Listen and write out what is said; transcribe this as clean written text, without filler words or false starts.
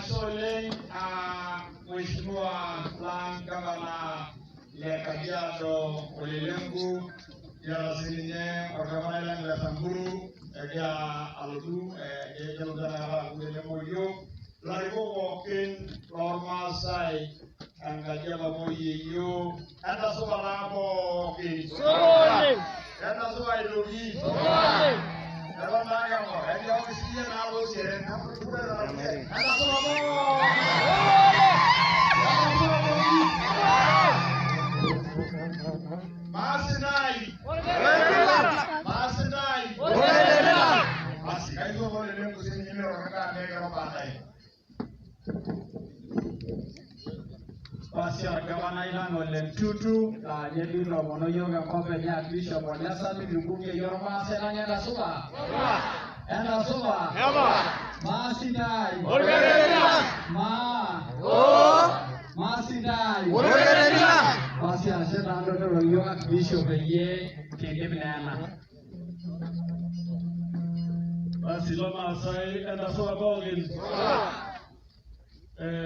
Shole Mheshimiwa Lang Gavana ya Kajiado Ulilengu ya Sininye Gavana Lang la Samburu ya Aludu ya Jaludana Ulilengu yo Laribo Wokin Lorma Sai Angajaba Moyi yo Anda Subalabo Kin Anda Subailugi Dalam rangka apa? Yang jauh kesini nalu sih, nalu sudah dalam. Ada semua. Masih naik. Masih naik. Masih. Kayak itu boleh lihat kesini ini orang kan mereka orang pandai. Pasir Gavana ilan oleh tutu, jadi romono yoga kompenya Bishop Wanyasa di dukunya Yorma senanya dah suka, enda suka, masih dai, masih dai, masih asyik anda tu yoga Bishop ye kende benana, masih lama saya enda suka boleh.